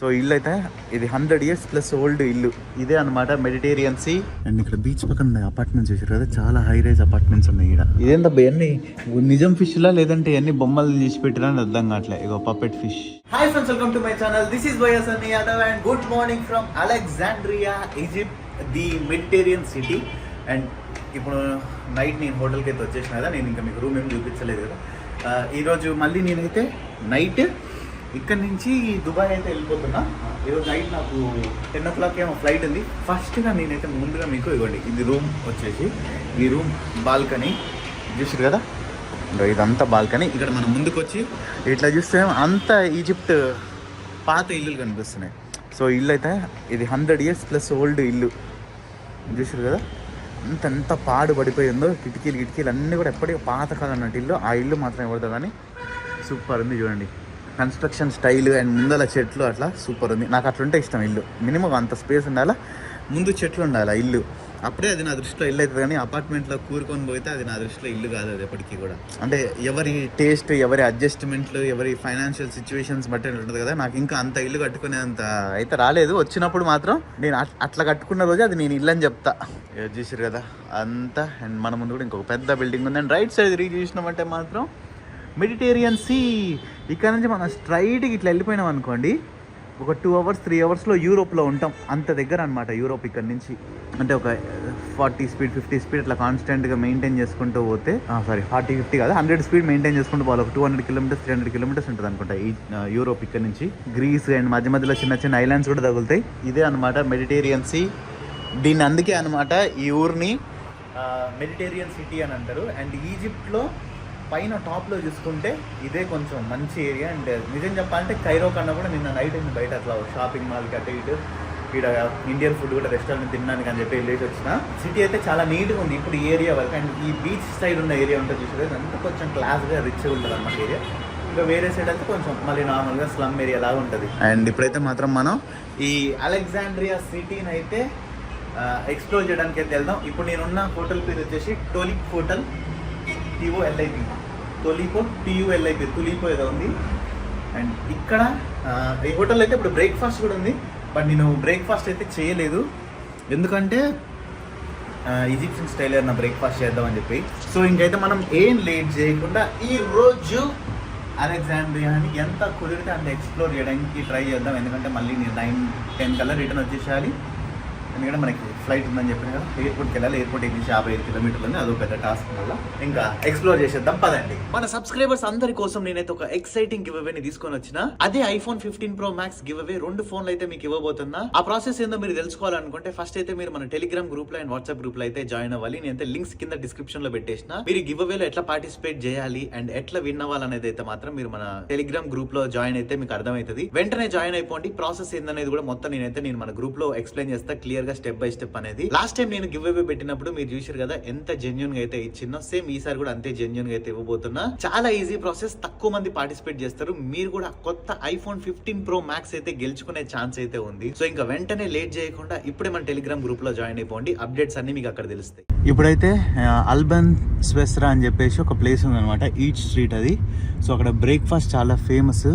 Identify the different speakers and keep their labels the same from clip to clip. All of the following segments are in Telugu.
Speaker 1: సో ఇల్లు అయితే ఇది 100 years ప్లస్ ఓల్డ్ ఇల్లు. ఇదే అనమాట మెడిటేరియన్ సీ. అండ్ ఇక్కడ బీచ్ పక్కన ఉన్నాయి అపార్ట్మెంట్స్ చేశారు కదా, చాలా హై రైజ్ అపార్ట్మెంట్స్ ఉన్నాయి ఇక్కడ. ఇదేందబ్బా ఇవన్నీ నిజం ఫిష్ లా లేదంటే ఇవన్నీ బొమ్మలు తీసి పెట్టినా అని అర్థం కావట్లే. ఇగో puppet fish. Hi friends, welcome to my channel. This is Boya Sunny Yadav and good morning from Alexandria, Egypt, the Mediterranean city. And ఇప్పుడు నైట్ నేను హోటల్కి అయితే వచ్చేసిన కదా, నేను ఇంకా మీకు రూమ్ ఏం చూపించలేదు కదా. ఈరోజు మళ్ళీ నేనైతే నైట్ ఇక్కడ నుంచి దుబాయ్ అయితే వెళ్ళిపోతున్నా. ఈరోజు నైట్ నాకు 10 o'clock ఏమో ఫ్లైట్ ఉంది. ఫస్ట్గా నేనైతే ముందుగా మీకు ఇవ్వండి, ఇది రూమ్ వచ్చేసి, ఈ రూమ్ బాల్కనీ చూసారు కదా, ఇదంతా బాల్కనీ. ఇక్కడ మనం ముందుకు వచ్చి ఇట్లా చూస్తే అంతా ఈజిప్ట్ పాత ఇల్లులు కనిపిస్తున్నాయి. సో ఇల్లు అయితే ఇది 100 years ప్లస్ ఓల్డ్ ఇల్లు చూసారు కదా, ఎంత పాడు పడిపోయిందో. కిటికీలు అన్నీ కూడా ఎప్పటికీ పాత కాలం అన్నట్టు ఇల్లు. ఆ ఇల్లు మాత్రం ఎవరిదో కానీ సూపర్ ఉంది చూడండి. కన్స్ట్రక్షన్ స్టైల్ అండ్ ముందల చెట్లు అట్లా సూపర్ ఉంది. నాకు అట్లుంటే ఇష్టం ఇల్లు. మినిమం అంత స్పేస్ ఉండాలా, ముందు చెట్లు ఉండాలి ఇల్లు. అప్పుడే అది నా దృష్టిలో ఇల్లు అవుతుంది. కానీ అపార్ట్మెంట్లో కూరుకొని పోతే అది నా దృష్టిలో ఇల్లు కాదు. అది ఎప్పటికీ కూడా అంటే ఎవరి టేస్ట్, ఎవరి అడ్జస్ట్మెంట్లు, ఎవరి ఫైనాన్షియల్ సిచ్యువేషన్స్ బట్టి ఉంటుంది కదా. నాకు ఇంకా అంత ఇల్లు కట్టుకునేంత అయితే రాలేదు. వచ్చినప్పుడు మాత్రం నేను అట్లా కట్టుకున్న రోజు అది నేను ఇల్లు అని చెప్తా. చూసారు కదా అంతా. అండ్ మన ముందు కూడా ఇంకొక పెద్ద బిల్డింగ్ ఉంది. అండ్ రైట్ సైడ్ తిరిగి చూసినామంటే మాత్రం మెడిటేరియన్ సీ. ఇక్కడ నుంచి మనం స్ట్రైట్గా ఇట్లా వెళ్ళిపోయినాం అనుకోండి, ఒక 2 hours 3 hours యూరోప్లో ఉంటాం. అంత దగ్గర అనమాట యూరోప్ ఇక్కడ నుంచి. అంటే ఒక 40 speed 50 speed అట్లా కాన్స్టెంట్గా మెయింటైన్ చేసుకుంటూ పోతే, 40 50 కాదు 100 speed మెయింటైన్ చేసుకుంటూ పోవాలి. ఒక 200 kilometers 300 kilometers ఉంటుంది అనుకుంటా ఈ యూరోప్ ఇక్కడ నుంచి. గ్రీస్ అండ్ మధ్య మధ్యలో చిన్న ఐలాండ్స్ కూడా తగులుతాయి. ఇదే అనమాట మెడిటేరియన్ సీ. దీన్ని అందుకే అనమాట ఈ ఊరిని మెడిటేరియన్ సిటీ అని అంటారు. అండ్ ఈజిప్ట్లో పైన టాప్లో చూసుకుంటే ఇదే కొంచెం మంచి ఏరియా. అండ్ నిజం చెప్పాలంటే కైరో కన్నా కూడా నిన్న నైట్ అయింది బయట అట్లా షాపింగ్ మాల్కి అటు ఇటు ఇక్కడ ఇండియన్ ఫుడ్ కూడా రెస్టారెంట్ తినడానికి అని చెప్పి వెళ్ళేసి వచ్చిన. సిటీ అయితే చాలా నీట్గా ఉంది ఇప్పుడు ఈ ఏరియా వరకు. అండ్ ఈ బీచ్ సైడ్ ఉన్న ఏరియా ఉంటుంది చూసేది అంతా కొంచెం క్లాస్గా రిచ్గా ఉంటుంది అన్నమాట ఏరియా. ఇంకా వేరే సైడ్ అయితే కొంచెం మళ్ళీ నార్మల్గా స్లమ్ ఏరియా లాగా ఉంటుంది. అండ్ ఇప్పుడైతే మాత్రం మనం ఈ అలెగ్జాండ్రియా సిటీని అయితే ఎక్స్ప్లోర్ చేయడానికి అయితే వెళ్దాం. ఇప్పుడు నేనున్న హోటల్ పేరు వచ్చేసి టోలిప్ హోటల్, TOLIP, టొలిపో TULIP, తులిపో ఏదో ఉంది. అండ్ ఇక్కడ ఈ హోటల్ అయితే ఇప్పుడు బ్రేక్ఫాస్ట్ కూడా ఉంది. బట్ నేను బ్రేక్ఫాస్ట్ అయితే చేయలేదు, ఎందుకంటే ఈజిప్షియన్ స్టైల్ ఏదైనా బ్రేక్ఫాస్ట్ చేద్దామని చెప్పి. సో ఇంకైతే మనం ఏం లేట్ చేయకుండా ఈ రోజు అలెగ్జాండ్రియాని ఎంత కుదిరితే అంత ఎక్స్ప్లోర్ చేయడానికి ట్రై చేద్దాం. ఎందుకంటే మళ్ళీ నేను 9-10 కల్లా రిటర్న్ వచ్చేసేయాలి. ఎందుకంటే మనకి ఫ్లైట్ ఉందని చెప్పిన కదా, ఎయిర్పోర్ట్కి వెళ్ళాలి. ఎయిర్పోర్ట్ నుంచి 55 kilometers ఉంది. అదో పెద్ద టాస్క్ వల్ల ఇంకా ఎక్స్ప్లోర్ చేసేద్దాం పదండి. మన సబ్స్క్రైబర్స్ అందరి కోసం నేనైతే ఒక ఎక్సైటింగ్ గివ్ అవేని తీసుకొని వచ్చిన. అదే iPhone 15 Pro Max give away. 2 ఫోన్లు అయితే మీకు ఇవ్వబోతున్నా. ఆ ప్రాసెస్ ఏందో మీరు తెలుసుకోవాలనుకుంటే ఫస్ట్ అయితే మీరు మన టెలిగ్రామ్ గ్రూప్ లో అండ్ వాట్సాప్ గ్రూప్ లో అయితే జాయిన్ అవ్వాలి. నేనైతే లింక్స్ కింద డిస్క్రిప్షన్ లో పెట్టేసిన. మీరు గివ్ అవేలో ఎట్లా పార్టిసిపేట్ చేయాలి అండ్ ఎట్లా విన్ అవ్వాలనేది అయితే మాత్రం మీరు మన టెలిగ్రామ్ గ్రూప్ లో జాయిన్ అయితే మీకు అర్థమవుతుంది. వెంటనే జాయిన్ అయిపోండి. ప్రాసెస్ ఏందనేది కూడా మొత్తం నేను మన గ్రూప్ లో ఎక్స్ప్లెయిన్ చేస్తా క్లియర్ గా స్టెప్ బై స్టెప్ అనేది. లాస్ట్ టైం నేను గివ్ అవే పెట్టినప్పుడు మీరు చూసారు కదా ఎంత జెన్యూన్ గా అయితే ఇచ్చినో, సేమ్ ఈసారి కూడా అంతే జెన్యూన్ గా అయితే ఇవ్వబోతున్నా. చాలా ఈజీ ప్రాసెస్, తక్కువ మంది పార్టిసిపేట్ చేస్తారు. మీరు కూడా కొత్త iPhone 15 Pro Max అయితే గెలుచుకునే ఛాన్స్ అయితే ఉంది. సో ఇంకా వెంటనే లేట్ చేయకుండా ఇప్పుడే మన టెలిగ్రామ్ గ్రూప్ లో జాయిన్ అయిపోండి. అప్డేట్స్ అన్ని మీకు అక్కడ తెలుస్తాయి. ఇప్పుడైతే అల్బన్ స్వెస్రా అని చెప్పేసి ఒక ప్లేస్ ఉంది అనమాట, ఈట్ స్ట్రీట్ అది. సో అక్కడ బ్రేక్ఫాస్ట్ చాలా ఫేమస్.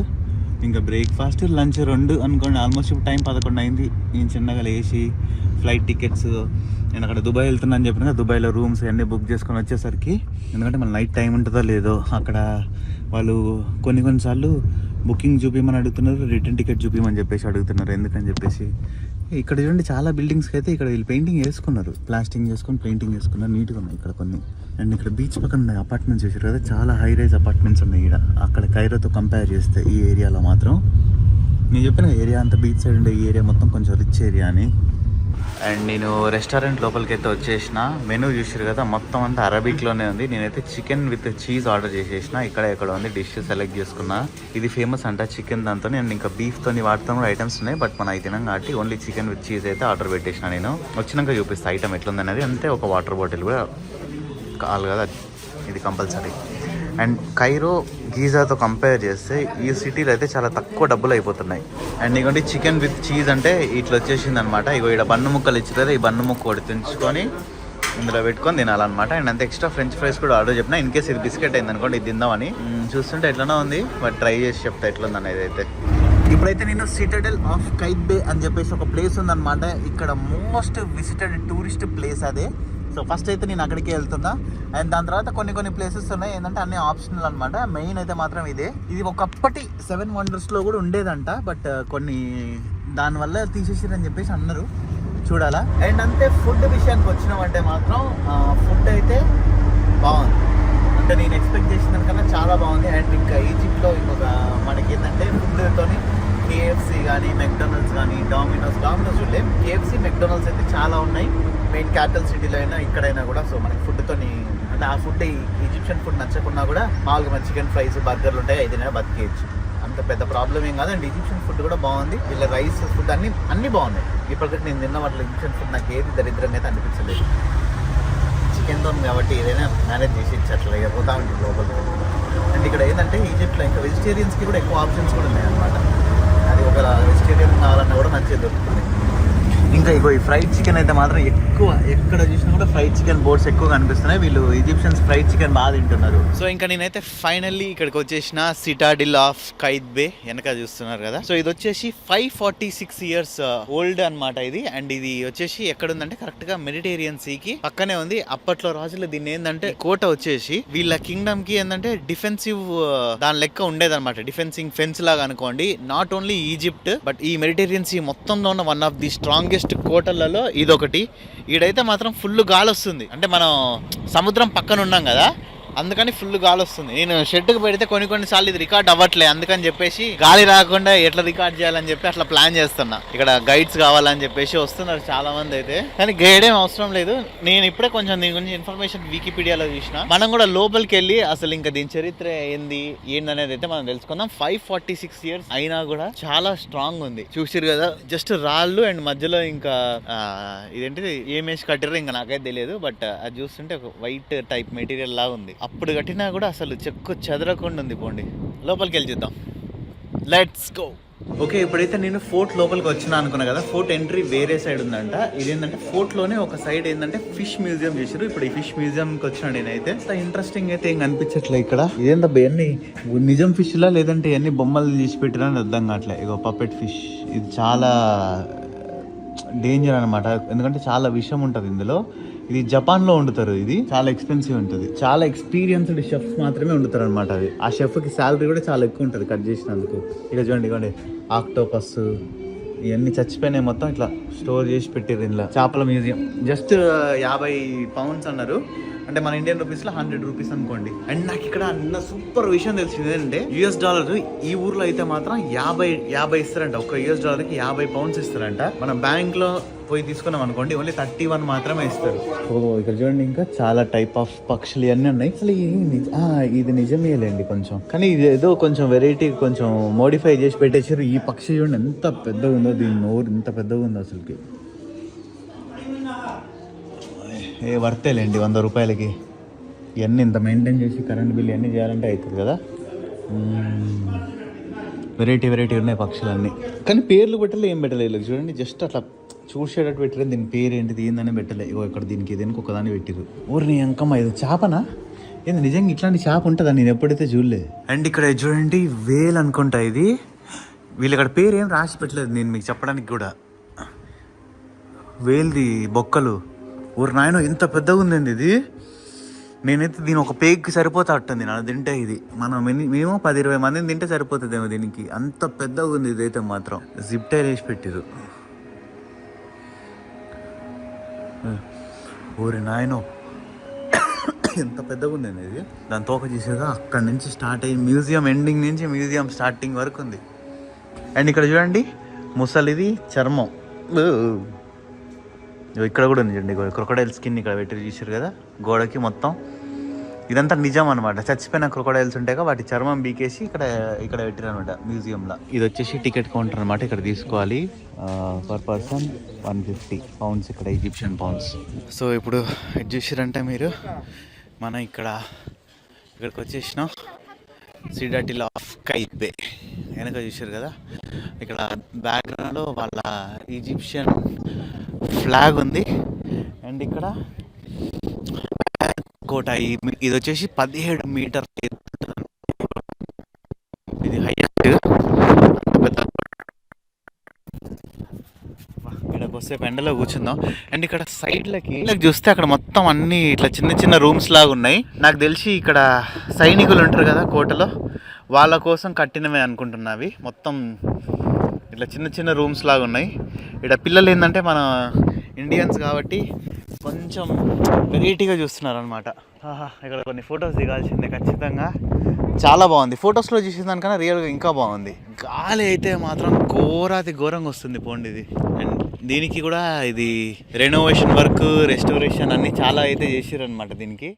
Speaker 1: ఇంకా బ్రేక్ఫాస్ట్ లంచ్ 2 అనుకోండి. ఆల్మోస్ట్ ఇప్పుడు టైం 11 అయింది. నేను చిన్నగా లేచి ఫ్లైట్ టికెట్స్, నేను అక్కడ దుబాయ్ వెళ్తున్నా అని చెప్పిన, దుబాయ్లో రూమ్స్ అన్నీ బుక్ చేసుకొని వచ్చేసరికి, ఎందుకంటే మళ్ళీ నైట్ టైం ఉంటుందో లేదో అక్కడ వాళ్ళు కొన్నిసార్లు బుకింగ్ చూపించమని అడుగుతున్నారు, రిటర్న్ టికెట్ చూపించమని చెప్పేసి అడుగుతున్నారు. ఎందుకని చెప్పేసి ఇక్కడ చూడండి చాలా బిల్డింగ్స్కి అయితే ఇక్కడ వీళ్ళు పెయింటింగ్ వేసుకున్నారు, ప్లాస్టింగ్ చేసుకొని పెయింటింగ్ వేసుకున్నారు. నీట్గా ఉన్నాయి ఇక్కడ కొన్ని. అండ్ ఇక్కడ బీచ్ పక్కన ఉన్నాయి అపార్ట్మెంట్స్ చేశారు కదా, చాలా హై రైజ్ అపార్ట్మెంట్స్ ఉన్నాయి ఇక్కడ. అక్కడ కైరోతో కంపేర్ చేస్తే ఈ ఏరియాలో మాత్రం నేను చెప్పిన ఏరియా అంతా బీచ్ సైడ్ ఉండే ఈ ఏరియా మొత్తం కొంచెం రిచ్ ఏరియా అని. అండ్ నేను రెస్టారెంట్ లోపలికి అయితే వచ్చేసిన. మెనూ చూసారు కదా మొత్తం అంతా అరబిక్లోనే ఉంది. నేనైతే చికెన్ విత్ చీజ్ ఆర్డర్ చేసేసిన. ఇక్కడ ఉంది డిష్ సెలెక్ట్ చేసుకున్నా. ఇది ఫేమస్ అంట చికెన్. దాంతో నేను ఇంకా బీఫ్తో వాటితో కూడా ఐటమ్స్ ఉన్నాయి, బట్ మన అయితే తినం కాబట్టి ఓన్లీ చికెన్ విత్ చీజ్ అయితే ఆర్డర్ పెట్టేసిన. నేను వచ్చినాక చూపిస్తా ఐటమ్ ఎట్లుందనేది. అంతే ఒక వాటర్ బాటిల్ కూడా కావాలి కదా, ఇది కంపల్సరీ. అండ్ కైరో గీజాతో కంపేర్ చేస్తే ఈ సిటీలో అయితే చాలా తక్కువ డబ్బులు అయిపోతున్నాయి. అండ్ ఇగోండి చికెన్ విత్ చీజ్ అంటే ఇట్లా వచ్చేసింది అనమాట. ఇగో ఇక్కడ బన్ను ముక్కలు ఇచ్చారు, ఈ బన్ను ముక్క ఒకటి తెంచుకొని ఇందులో పెట్టుకొని తినాలన్నమాట. అండ్ అంత ఎక్స్ట్రా ఫ్రెంచ్ ఫ్రైస్ కూడా ఆర్డర్ చెప్పిన. ఇన్ కేస్ ఇది బిస్కెట్ అయింది అనుకోండి, ఇది తిందామని. చూస్తుంటే ఎట్లనో ఉంది, బట్ ట్రై చేసి చెప్తా ఎట్లుంది అనేది అయితే. ఇప్పుడైతే నేను సిటడెల్ ఆఫ్ కైట్ బే అని చెప్పేసి ఒక ప్లేస్ ఉందన్నమాట. ఇక్కడ మోస్ట్ విజిటెడ్ టూరిస్ట్ ప్లేస్ అదే. సో ఫస్ట్ అయితే నేను అక్కడికి వెళ్తున్నా. అండ్ దాని తర్వాత కొన్ని ప్లేసెస్ ఉన్నాయి, ఏంటంటే అన్ని ఆప్షనల్ అనమాట. మెయిన్ అయితే మాత్రం ఇదే. ఇది ఒకప్పటి 7 వండర్స్లో కూడా ఉండేదంట, బట్ కొన్ని దానివల్ల తీసేసారని చెప్పేసి అన్నారు. చూడాలా. అండ్ అంతే ఫుడ్ విషయానికి వచ్చినామంటే మాత్రం ఫుడ్ అయితే బాగుంది. అంటే నేను ఎక్స్పెక్ట్ చేసిన దానికన్నా చాలా బాగుంది. అండ్ ఇంకా ఈజిప్ట్లో ఇంకొక మనకి ఏంటంటే ఫుడ్తోని కేఎఫ్సి కానీ, మెక్డొనాల్డ్స్ కానీ, డామినోస్ చూడలే, కేఎఫ్సి మెక్డొనాల్డ్స్ అయితే చాలా ఉన్నాయి మెయిన్ క్యాపిటల్ సిటీలో అయినా ఇక్కడైనా కూడా. సో మనకి ఫుడ్తోని అంటే ఆ ఫుడ్ ఈజిప్షియన్ ఫుడ్ నచ్చకున్నా కూడా మామూలుగా మన చికెన్ ఫ్రైస్, బర్గర్లు ఉంటాయి, ఐదునే బతికేయచ్చు. అంత పెద్ద ప్రాబ్లం ఏం కాదు. అండ్ ఈజిప్షియన్ ఫుడ్ కూడా బాగుంది. వీళ్ళ రైస్ ఫుడ్ అన్నీ బాగున్నాయి. ఇప్పటికీ నేను తిన్న వాటిలో ఈజిప్షియన్ ఫుడ్ నాకు ఏది దరిద్రంగా అయితే అనిపించలేదు. చికెన్తో కాబట్టి ఏదైనా మేనేజ్ చేసి ఇచ్చట్లే పోతా ఉంటుంది లోపల. అండ్ ఇక్కడ ఏంటంటే ఈజిప్ట్లో ఇంకా వెజిటేరియన్స్కి కూడా ఎక్కువ ఆప్షన్స్ కూడా ఉన్నాయి అన్నమాట. అది ఒక వెజిటేరియన్ కావాలన్నా కూడా మంచిగా దొరుకుతుంది. ఇంకా ఇగో ఈ ఫ్రైడ్ చికెన్ అయితే మాత్రం ఎక్కువ ఎక్కడ చూసినా కూడా ఫ్రైడ్ చికెన్ బోర్డ్స్ ఎక్కువ కనిపిస్తున్నాయి. వీళ్ళు ఈజిప్షియన్స్ ఫ్రైడ్ చికెన్ బాగా తింటున్నారు. సో ఇంకా నేనైతే ఫైనల్లీ ఇక్కడికి వచ్చేసిన సిటాడిల్ ఆఫ్ కైట్ బే. వెనక చూస్తున్నారు కదా. సో ఇది వచ్చేసి 546 ఇయర్స్ ఓల్డ్ అన్నమాట ఇది. అండ్ ఇది వచ్చేసి ఎక్కడ ఉందంటే కరెక్ట్ గా మెడిటేరియన్ సీ కి పక్కనే ఉంది. అప్పట్లో రాజులు దీన్ని ఏంటంటే కోట వచ్చేసి వీళ్ళ కింగ్డమ్ కి ఏంటంటే డిఫెన్సివ్ దాని లెక్క ఉండేదన్నమాట. డిఫెన్సింగ్ ఫెన్స్ లాగా అనుకోండి. నాట్ ఓన్లీ ఈజిప్ట్ బట్ ఈ మెడిటేరియన్ సీ మొత్తంలో ఉన్న వన్ ఆఫ్ ది స్ట్రాంగెస్ట్ కోటలలో ఇదొకటి. ఈడైతే మాత్రం ఫుల్ గాలి వస్తుంది. అంటే మనం సముద్రం పక్కన ఉన్నాం కదా, అందుకని ఫుల్ గాలి వస్తుంది. నేను షెడ్కి పెడితే కొన్నిసార్లు ఇది రికార్డ్ అవ్వట్లే, అందుకని చెప్పేసి గాలి రాకుండా ఎట్లా రికార్డ్ చేయాలని చెప్పి అట్లా ప్లాన్ చేస్తున్నా. ఇక్కడ గైడ్స్ కావాలని చెప్పేసి వస్తున్నారు చాలా మంది అయితే, కానీ గైడ్ ఏం అవసరం లేదు. నేను ఇప్పుడే కొంచెం దీని గురించి ఇన్ఫర్మేషన్ వికీపీడియాలో చూసిన. మనం కూడా లోపలికి వెళ్ళి అసలు ఇంకా దీని చరిత్ర ఏందనేది అయితే మనం తెలుసుకుందాం. 546 ఇయర్స్ అయినా కూడా చాలా స్ట్రాంగ్ ఉంది. చూసిరు కదా, జస్ట్ రాళ్ళు అండ్ మధ్యలో ఇంకా ఇదేంటిది ఏమేసి కట్టిరో ఇంకా నాకైతే తెలియదు. బట్ అది చూస్తుంటే ఒక వైట్ టైప్ మెటీరియల్ లాగా ఉంది. అప్పుడు కట్టినా కూడా అసలు చెక్కు చెదరకుండా ఉంది. పోండి లోపలికి వెళ్ళి చూద్దాం. Let's go. ఓకే, ఇప్పుడైతే నేను ఫోర్ట్ లోపలికి వచ్చినా అనుకున్నా కదా. ఫోర్ట్ ఎంట్రీ వేరే సైడ్ ఉందంట. ఇదేంటంటే ఫోర్ట్ లోనే ఒక సైడ్ ఏంటంటే ఫిష్ మ్యూజియం చేశారు. ఇప్పుడు ఈ ఫిష్ మ్యూజియం కి వచ్చినా నేనైతే ఇంట్రెస్టింగ్ అయితే ఏం కనిపించట్లే ఇక్కడ. ఇదేంత ఎన్ని నిజం ఫిష్ లా లేదంటే ఎన్ని బొమ్మలు తీసి పెట్టినా అర్థం కావట్లే. ఇగో పప్పెట్ ఫిష్. ఇది చాలా డేంజర్ అనమాట, ఎందుకంటే చాలా విషం ఉంటుంది ఇందులో. ఇది జపాన్ లో వండుతారు. ఇది చాలా ఎక్స్పెన్సివ్ ఉంటుంది. చాలా ఎక్స్పీరియన్స్డ్ షెఫ్స్ మాత్రమే వండుతారు అనమాట. అది ఆ షెఫ్ కి శాలరీ కూడా చాలా ఎక్కువ ఉంటుంది కట్ చేసినందుకు. ఇక చూడండి, ఇవ్వండి ఆక్టోపస్ ఇవన్నీ చచ్చిపోయినాయి మొత్తం ఇట్లా స్టోర్ చేసి పెట్టారు ఇంట్లో. చేపల మ్యూజియం. జస్ట్ 50 పౌండ్స్ అన్నారు. అంటే మన ఇండియన్ రూపీస్ లో 100 రూపీస్ అనుకోండి. అండ్ నాకు ఇక్కడ అన్న సూపర్ విషయం తెలిసింది ఏంటంటే $US ఈ ఊర్లో అయితే మాత్రం 50 ఇస్తారంట. ఒక $US కి 50 పౌండ్స్ ఇస్తారంట. మనం బ్యాంక్ లో పోయి తీసుకున్నాం అనుకోండి ఓన్లీ 31 మాత్రమే ఇస్తారు. ఓ ఇక్కడ చూడండి, ఇంకా చాలా టైప్ ఆఫ్ పక్షులు ఇవన్నీ ఉన్నాయి. అసలు ఇది నిజమేలేండి కొంచెం, కానీ ఇది ఏదో కొంచెం వెరైటీ కొంచెం మోడిఫై చేసి పెట్టేసారు. ఈ పక్షి చూడండి ఎంత పెద్దగా ఉందో, దీని నోరు ఇంత పెద్దగా ఉందో అసలుకి. వర్తేలేండి 100 రూపాయలకి. ఇవన్నీ ఇంత మెయింటైన్ చేసి కరెంట్ బిల్ ఇవన్నీ చేయాలంటే అవుతుంది కదా. వెరైటీ ఉన్నాయి పక్షులన్నీ, కానీ పేర్లు పెట్టలే, ఏం పెట్టలేదు. చూడండి జస్ట్ అట్లా చూసేటట్టు పెట్టలేదు. దీని పేరు ఏంటిది ఏందని పెట్టలే. ఇగో ఇక్కడ దీనికి ఒకదాన్ని పెట్టిరు. ఊరిని అంకమ్మ, ఇది చేపనా ఏంది? నిజంగా ఇట్లాంటి చేప ఉంటుందా? నేను ఎప్పుడైతే చూడలే. అండ్ ఇక్కడ చూడండి వేల్ అనుకుంటా ఇది. వీళ్ళు ఇక్కడ పేరు ఏం రాసి పెట్టలేదు నేను మీకు చెప్పడానికి కూడా. వేల్ది బొక్కలు. ఊరు నాయన ఇంత పెద్దగా ఉందండి ఇది. నేనైతే దీని ఒక పేగ్కి సరిపోతా అట్టుంది నన్ను తింటే. ఇది మేము 10-20 మందిని తింటే సరిపోతుందేమో దీనికి, అంత పెద్దగా ఉంది ఇదైతే మాత్రం. జిప్ టైర్ వేసి పెట్టిరు. ఊరి నాయనో ఎంత పెద్దగా ఉంది ఇది. దాని తోక చూసేదా అక్కడ నుంచి స్టార్ట్ అయ్యి మ్యూజియం ఎండింగ్ నుంచి మ్యూజియం స్టార్టింగ్ వరకు ఉంది. అండ్ ఇక్కడ చూడండి ముసలిది చర్మం ఇక్కడ కూడా ఉంది. చూడండి క్రొకడైల్ స్కిన్ ఇక్కడ పెట్టి చూసారు కదా గోడకి మొత్తం. ఇదంతా నిజం అనమాట. చచ్చిపోయిన క్రొకడైల్స్ ఉంటాయి కదా, వాటి చర్మం బీకేసి ఇక్కడ పెట్టారు అనమాట మ్యూజియంలో. ఇది వచ్చేసి టికెట్ కౌంటర్ అనమాట. ఇక్కడ తీసుకోవాలి పర్ పర్సన్ 150 పౌండ్స్, ఇక్కడ ఈజిప్షియన్ పౌండ్స్. సో ఇప్పుడు ఇది చూసారంటే మీరు మనం ఇక్కడికి వచ్చేసినాం. సిటాడిల్ ఆఫ్ కైట్ బే వెనక చూసారు కదా. ఇక్కడ బ్యాక్గ్రౌండ్లో వాళ్ళ ఈజిప్షియన్ ఫ్లాగ్ ఉంది. అండ్ ఇక్కడ కోట. ఇది వచ్చేసి 17 మీటర్ల. ఇది హైయెస్ట్. కొద్దిసేపు ఎండలో కూర్చుందాం. అండ్ ఇక్కడ సైడ్లకి చూస్తే అక్కడ మొత్తం అన్ని ఇట్లా చిన్న చిన్న రూమ్స్ లాగా ఉన్నాయి. నాకు తెలిసి ఇక్కడ సైనికులు ఉంటారు కదా కోటలో, వాళ్ళ కోసం కట్టినవే అనుకుంటున్నవి. మొత్తం ఇట్లా చిన్న చిన్న రూమ్స్ లాగా ఉన్నాయి. ఇక్కడ పిల్లలు ఏంటంటే మన ఇండియన్స్ కాబట్టి కొంచెం వెరైటీగా చూస్తున్నారు అనమాట. ఇక్కడ కొన్ని ఫొటోస్ దిగాల్సిందే ఖచ్చితంగా. చాలా బాగుంది, ఫొటోస్లో చూసిన దానికన్నా రియల్గా ఇంకా బాగుంది. గాలి అయితే మాత్రం ఘోరంగా వస్తుంది పోండి ఇది. అండ్ దీనికి కూడా ఇది రెనోవేషన్ వర్క్, రెస్టోరేషన్ అన్నీ చాలా అయితే చేసిర్రు అనమాట దీనికి.